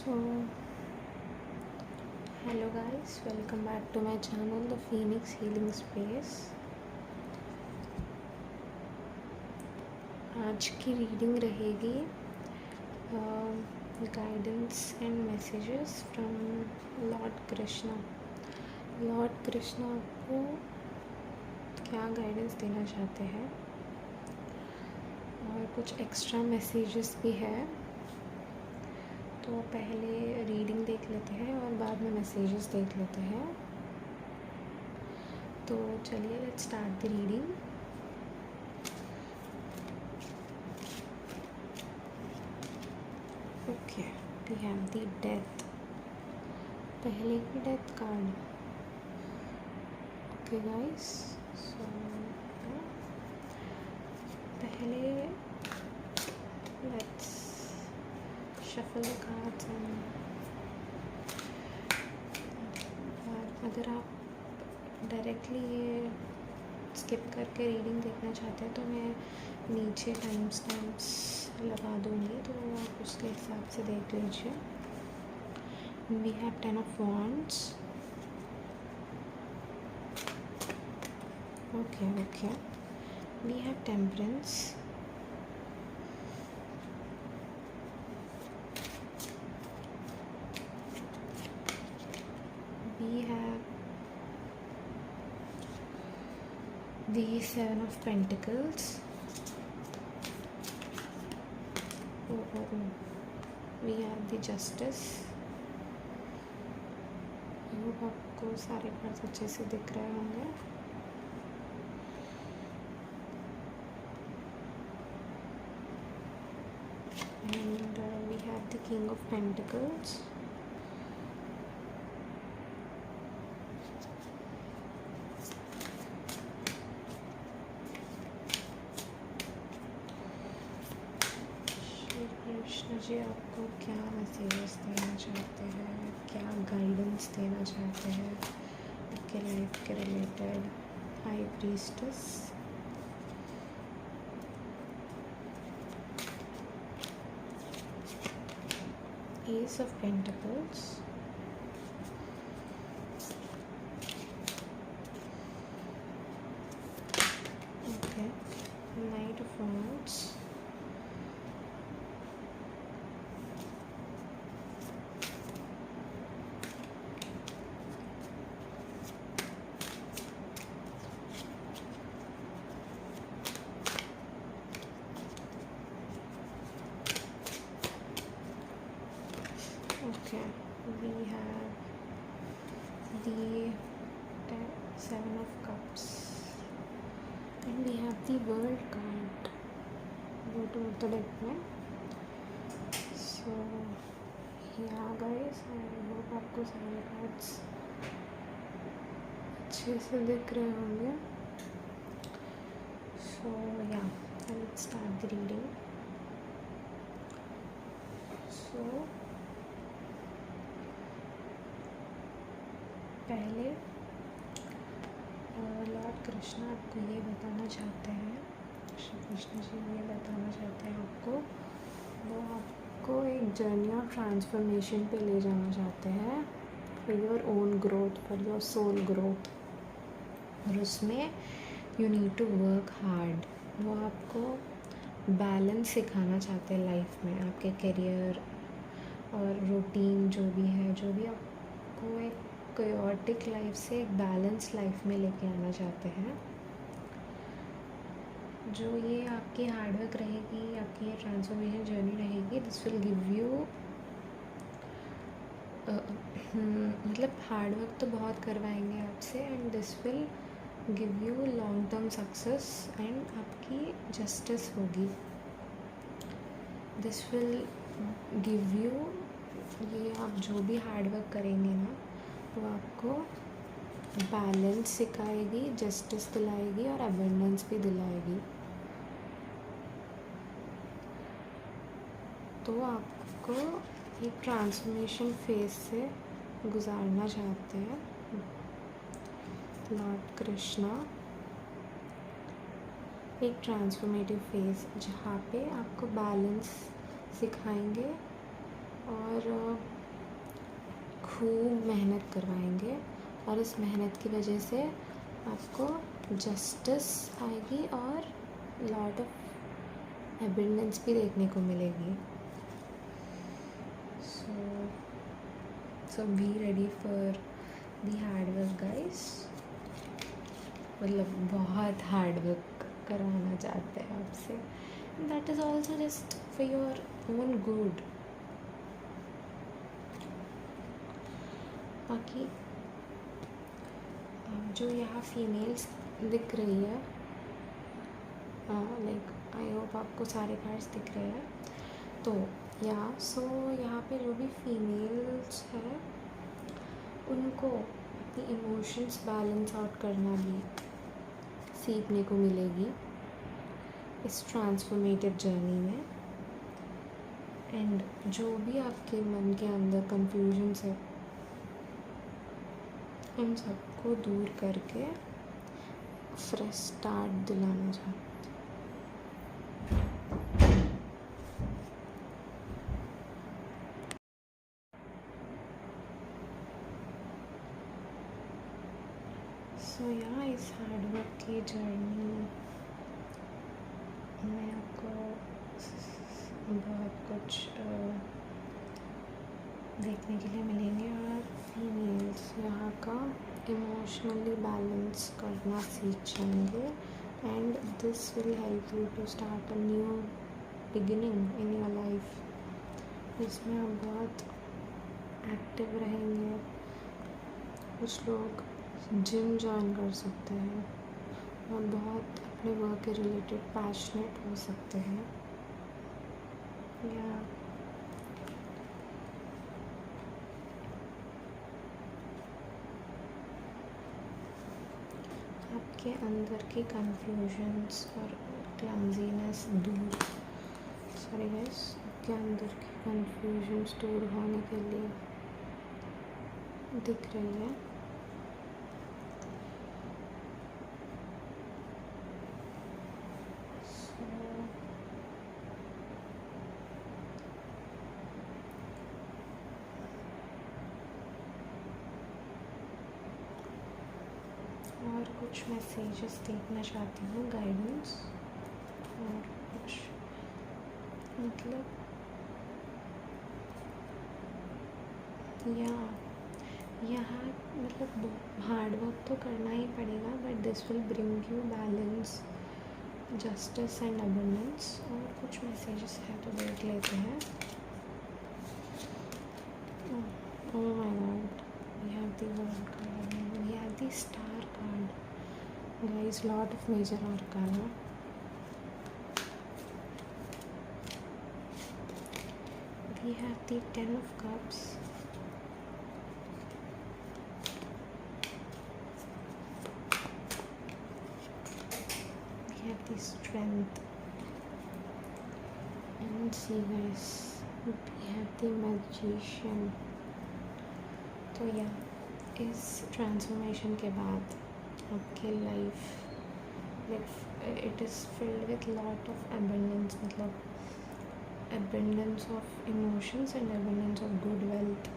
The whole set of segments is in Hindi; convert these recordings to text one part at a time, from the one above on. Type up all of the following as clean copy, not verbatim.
So, hello guys, welcome back to my channel, The Phoenix Healing Space. आज की रीडिंग रहेगी guidance and messages from lord Krishna. Lord Krishna आपको क्या गाइडेंस देना चाहते हैं और कुछ एक्स्ट्रा मैसेजेस भी है। तो पहले रीडिंग देख लेते हैं और बाद में मैसेजेस देख लेते हैं। तो चलिए let's start the reading. Okay, we have the death, पहले की death card. Okay guys, so पहले लेट्स शफल द कार्ड्स। और अगर आप डायरेक्टली ये स्किप करके रीडिंग देखना चाहते हैं तो मैं नीचे टाइम स्टैम्प्स लगा दूँगी, तो आप उसके हिसाब से देख लीजिए। We have 10 of wands। Okay, we have temperance. We have the 7 of Pentacles. Oh. We have the Justice। I hope आपको सारे कार्ड्स अच्छे से दिख रहे होंगे। And we have the King of Pentacles। Krishna ji आपको क्या मैसेजेस देना चाहते हैं, क्या गाइडेंस देना चाहते हैं आपके लाइफ के related. High priestess, S of pentacles, okay, night of wands, okay, we have the 7 of cups and we have the world card। go to the deck में। so yeah guys, I hope आपको सारे कार्ड्स अच्छे से दिख रहे होंगे। so yeah, let's start the reading। so पहले लॉर्ड कृष्णा आपको ये बताना चाहते हैं, श्री कृष्ण जी ये बताना चाहते हैं आपको, वो आपको एक जर्नी ऑफ ट्रांसफॉर्मेशन पे ले जाना चाहते हैं for your own growth, for your soul growth. और उसमें you need to work hard. वो आपको बैलेंस सिखाना चाहते हैं लाइफ में, आपके करियर और रूटीन जो भी है, जो भी आपको एक कोयोटिक लाइफ से एक बैलेंस लाइफ में लेके आना चाहते हैं। जो ये आपकी हार्डवर्क रहेगी, आपकी ये ट्रांसफॉर्मेशन जर्नी रहेगी, दिस विल गिव यू मतलब हार्डवर्क तो बहुत करवाएंगे आपसे and this will give you long term success and आपकी जस्टिस होगी। दिस विल गिव यू, ये आप जो भी हार्डवर्क करेंगे ना वो आपको बैलेंस सिखाएगी, जस्टिस दिलाएगी और अबंडेंस भी दिलाएगी। तो आपको एक ट्रांसफॉर्मेशन फेज से गुजारना चाहते हैं लॉर्ड कृष्णा। एक ट्रांसफॉर्मेटिव फेज जहाँ पे आपको बैलेंस सिखाएंगे और खूब मेहनत करवाएंगे और इस मेहनत की वजह से आपको जस्टिस आएगी और लॉट ऑफ एबिंडेंस भी देखने को मिलेगी. So be ready for the hard work guys. मतलब बहुत हार्ड वर्क करवाना चाहते हैं आपसे. That is also just for your own good. बाकी जो यहाँ फीमेल्स दिख रही है, लाइक आई होप आपको सारे कार्ड्स दिख रहे हैं. तो यहाँ पे जो भी फीमेल्स हैं उनको अपनी इमोशंस बैलेंस आउट करना भी सीखने को मिलेगी इस ट्रांसफॉर्मेटिव जर्नी में. एंड जो भी आपके मन के अंदर कन्फ्यूजन्स है उन सबको दूर करके फ्रेश स्टार्ट दिलाना चाहते. सो यहाँ इस हार्डवर्क की जर्नी में आपको बहुत कुछ देखने के लिए मिलेंगे. और फीमेल्स यहाँ का इमोशनली बैलेंस करना सीख जाएंगे. And this will help you to start a new beginning in your life. इसमें आप बहुत एक्टिव रहेंगे. कुछ लोग जिम ज्वाइन कर सकते हैं और बहुत अपने वर्क के रिलेटेड पैशनेट हो सकते हैं. या आपके अंदर की कंफ्यूजन्स और क्लमजीनेस दूर आपके अंदर की कंफ्यूजन्स दूर होने के लिए दिख रही है. और कुछ मैसेजेस देखना चाहती हूँ, गाइडेंस. और कुछ मतलब यहाँ मतलब हार्ड वर्क तो करना ही पड़ेगा, but this will bring you balance, justice and abundance. और कुछ मैसेजेस है तो देख लेते हैं. Oh my god, we have the world card, we have the star card. Guys, lot of major arcana. We have the 10 of cups. We have the strength. And see guys, we have the magician. तो इस ट्रांसफॉर्मेशन के बाद आपके life it is filled with lot of abundance. मतलब abundance of emotions and abundance of good wealth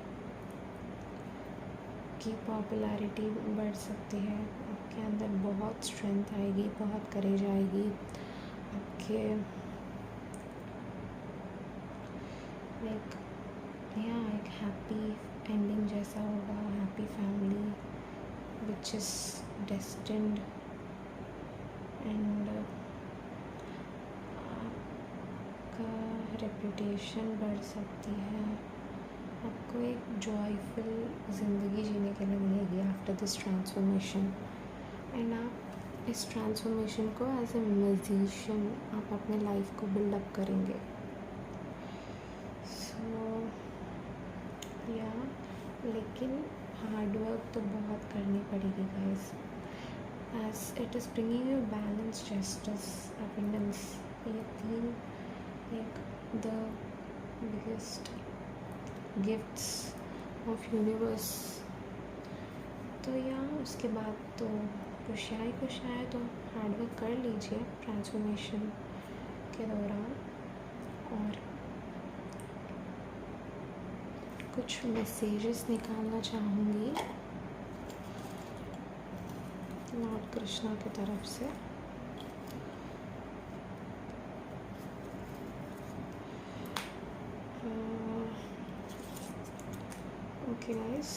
की पॉपुलैरिटी बढ़ सकती है. आपके अंदर बहुत स्ट्रेंथ आएगी, बहुत करेज आएगी. आपके एक हैप्पी एंडिंग जैसा होगा, happy family which is destined. And आपका रेपुटेशन बढ़ सकती है. आपको एक जॉयफुल ज़िंदगी जीने के लिए मिलेगी आफ्टर दिस ट्रांसफॉर्मेशन. एंड आप इस ट्रांसफॉर्मेशन को एज ए म्यूजिशियन आप अपने लाइफ को बिल्डअप करेंगे. सो लेकिन हार्ड वर्क तो बहुत करनी पड़ेगी guys, as it is bringing you balance, justice, abundance. ये तीन the biggest gifts of universe. तो उसके बाद तो खुशियाँ तो हार्ड वर्क कर लीजिए ट्रांसफॉर्मेशन के दौरान. और कुछ मैसेजेस निकालना चाहूँगी लॉर्ड कृष्णा की तरफ से। ओके गाइस,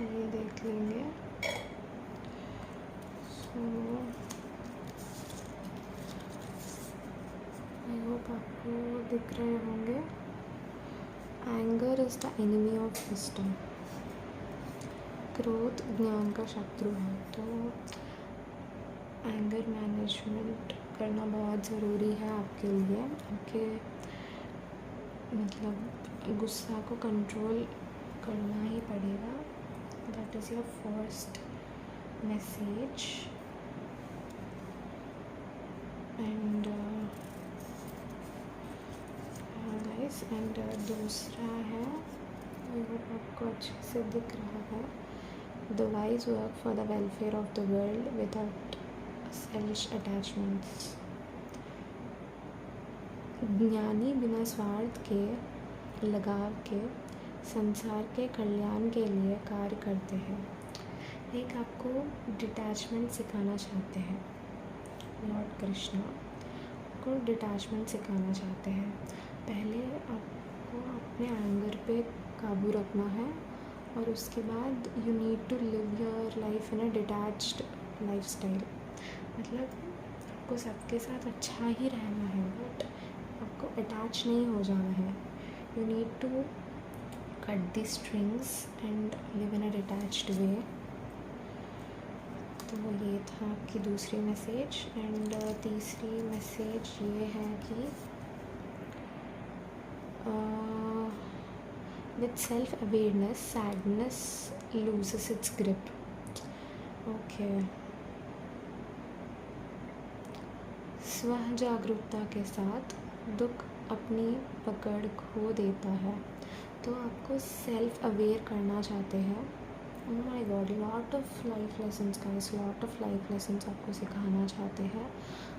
ये देख लेंगे। सो आई होप आपको दिख रहे होंगे। Anger is the enemy of wisdom. क्रोध ज्ञान का शत्रु है। तो एंगर मैनेजमेंट करना बहुत ज़रूरी है आपके लिए। आपके मतलब गुस्सा को कंट्रोल करना ही पड़ेगा। That is your first message. And guys, and दूसरा है, आई होप आपको अच्छे से दिख रहा है। The wise work for the welfare of the world without self attachments. ज्ञानी बिना स्वार्थ के, लगाव के, संसार के कल्याण के लिए कार्य करते हैं। एक आपको डिटैचमेंट सिखाना चाहते हैं लॉर्ड कृष्णा, आपको डिटैचमेंट सिखाना चाहते हैं। पहले आपको अपने एंगर पे काबू रखना है और उसके बाद you need to live your life in a detached life style. मतलब आपको सबके साथ अच्छा ही रहना है, बट आपको अटैच नहीं हो जाना है। You need to cut the strings and live in a detached way. तो ये था आपकी दूसरी मैसेज। एंड तीसरी मैसेज ये है कि with self awareness sadness loses it's grip. Okay, स्व जागरूकता के साथ दुख अपनी पकड़ खो देता है। तो आपको सेल्फ अवेयर करना चाहते हैं। Oh my God, lot of life lessons guys, lot of life lessons आपको सिखाना चाहते हैं।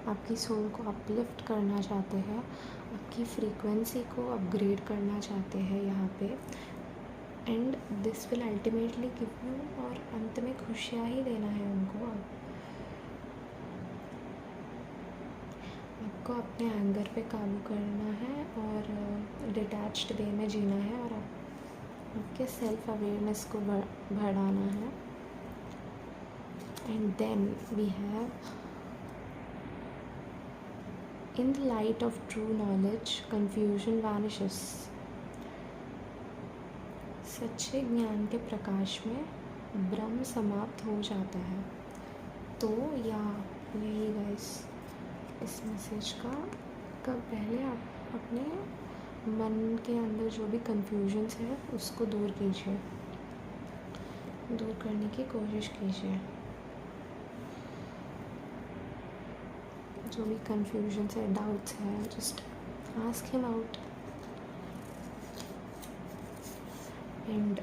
आपकी सोल को अपलिफ्ट करना चाहते हैं, आपकी फ्रीक्वेंसी को अपग्रेड करना चाहते हैं यहाँ पे। And this will ultimately give you, और अंत में खुशियाँ ही देना है उनको। आपको अपने एंगर पे काबू करना है और डिटैच्ड वे में जीना है, और आपके सेल्फ अवेयरनेस को बढ़ाना है। And then we have in the light of true knowledge confusion vanishes. सच्चे ज्ञान के प्रकाश में ब्रह्म समाप्त हो जाता है। तो यही गाइस इस मैसेज का पहले आप अपने मन के अंदर जो भी कन्फ्यूजन्स है उसको दूर कीजिए, दूर करने की कोशिश कीजिए। जो भी कन्फ्यूजन्स है, डाउट्स है, just ask him out. And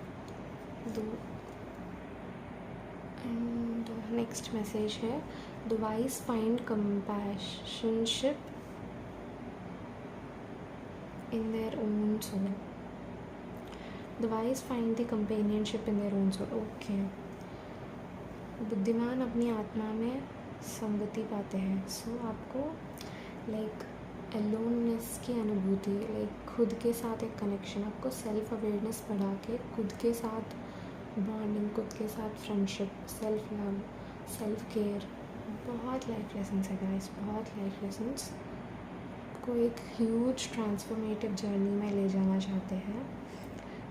next message है, the wise find companionship in their own soul. The wise find the companionship in their own soul. Okay. बुद्धिमान अपनी आत्मा में संगति पाते हैं। सो आपको लाइक एलोननेस की अनुभूति, लाइक खुद के साथ एक कनेक्शन, आपको सेल्फ अवेयरनेस बढ़ा के खुद के साथ बॉन्डिंग, खुद के साथ friendship, self love, self care, बहुत लाइफ लेसन्स है गाइस, बहुत लाइफ लेसन्स को एक ह्यूज ट्रांसफॉर्मेटिव जर्नी में ले जाना चाहते हैं,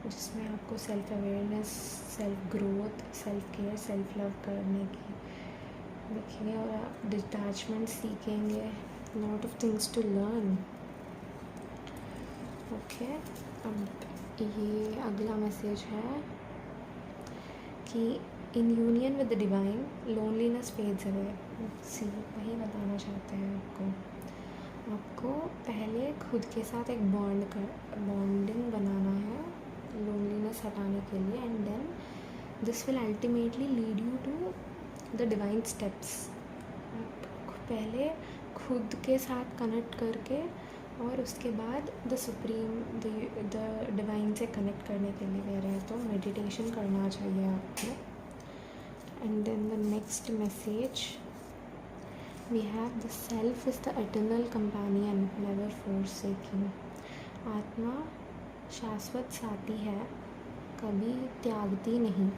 जिसमें आपको self awareness, self growth, self care, self love करने की देखेंगे, और आप डिटैचमेंट सीखेंगे, lot of things to learn. Okay, अब ये अगला मैसेज है कि in union with the divine loneliness fades away. See वही बताना चाहते हैं आपको पहले खुद के साथ एक बॉन्डिंग बनाना है लोनलीनेस हटाने के लिए। And then this will ultimately lead you to the divine steps. आप पहले खुद के साथ कनेक्ट करके और उसके बाद द सुप्रीम द डिवाइन से कनेक्ट करने के लिए कह रहे हैं, तो मेडिटेशन करना चाहिए आपको. And then the next message we have the self is the eternal companion never forsaking. आत्मा शाश्वत साथी है, कभी त्यागती नहीं.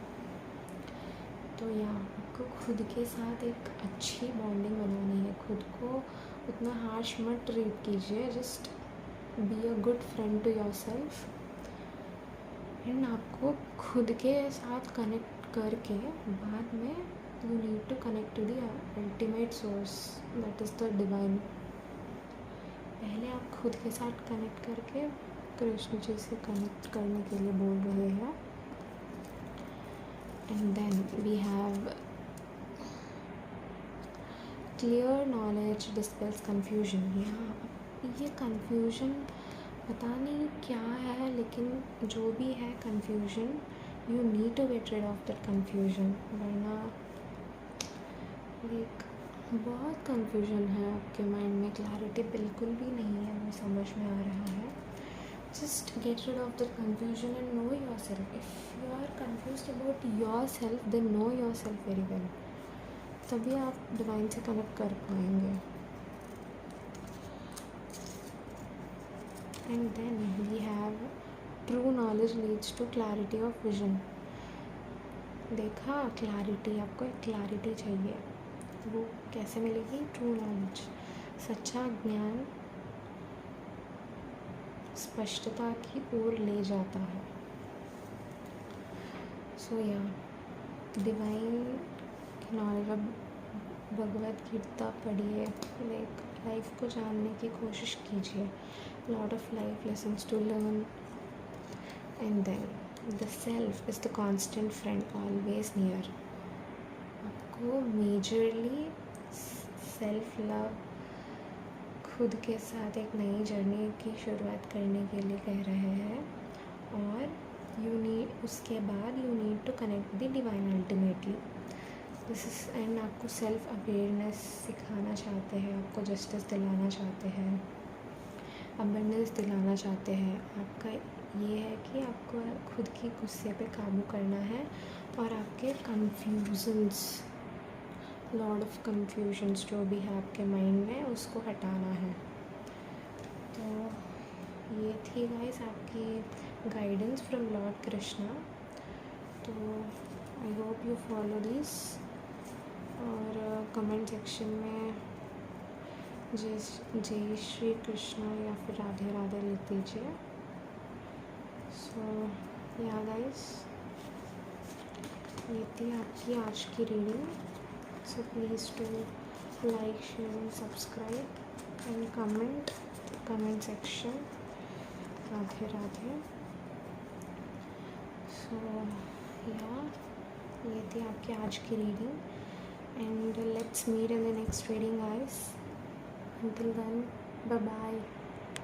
तो यहाँ आपको खुद के साथ एक अच्छी बॉन्डिंग बनानी है. खुद को उतना हार्श मत ट्रीट कीजिए. Just be a good friend to yourself. And आपको खुद के साथ कनेक्ट करके बाद में you need to connect to the ultimate source, that is the divine. पहले आप खुद के साथ कनेक्ट करके कृष्ण जी से कनेक्ट करने के लिए बोल रहे हैं. And then we have clear knowledge dispels confusion. यहाँ ये कन्फ्यूजन पता नहीं क्या है, लेकिन जो भी है confusion, you need to get rid of that confusion. वरना एक बहुत कन्फ्यूजन है आपके माइंड में, क्लैरिटी बिल्कुल भी नहीं है, वो समझ में आ रहा है. Just get rid of that confusion and know yourself. If you are confused about yourself, then know yourself very well. तभी आप डिवाइन से कनेक्ट कर पाएंगे. And then we have true knowledge leads to clarity of vision. देखा, क्लैरिटी, आपको एक क्लैरिटी चाहिए. वो कैसे मिलेगी? True knowledge. सच्चा ज्ञान स्पष्टता की ओर ले जाता है. सो या डिवाइन की नॉलेज. अब भगवद गीता पढ़िए, लाइफ को जानने की कोशिश कीजिए. Lot of life lessons to learn. And then the self is the constant friend always near. आपको मेजरली सेल्फ लव, खुद के साथ एक नई जर्नी की शुरुआत करने के लिए कह रहे हैं. और उसके बाद you need to connect the divine ultimately. This is and आपको सेल्फ अवेयरनेस सिखाना चाहते हैं, आपको जस्टिस दिलाना चाहते हैं, अबंडेंस दिलाना चाहते हैं. आपका ये है कि आपको खुद की गुस्से पे काबू करना है और आपके कन्फ्यूजन्स, लॉट ऑफ कन्फ्यूजन्स जो भी है आपके माइंड में, उसको हटाना है. तो ये थी गाइस आपकी गाइडेंस फ्रॉम लॉर्ड कृष्णा. तो I hope you follow this. और कमेंट सेक्शन में जय श्री कृष्ण या फिर राधे राधे लिख दीजिए. सो या गाइस, ये थी आपकी आज की reading. So please to like, share and subscribe and comment section Radhe Radhe. So या ये थी आपकी आज की reading. And let's meet in the next reading guys. Until then, bye bye.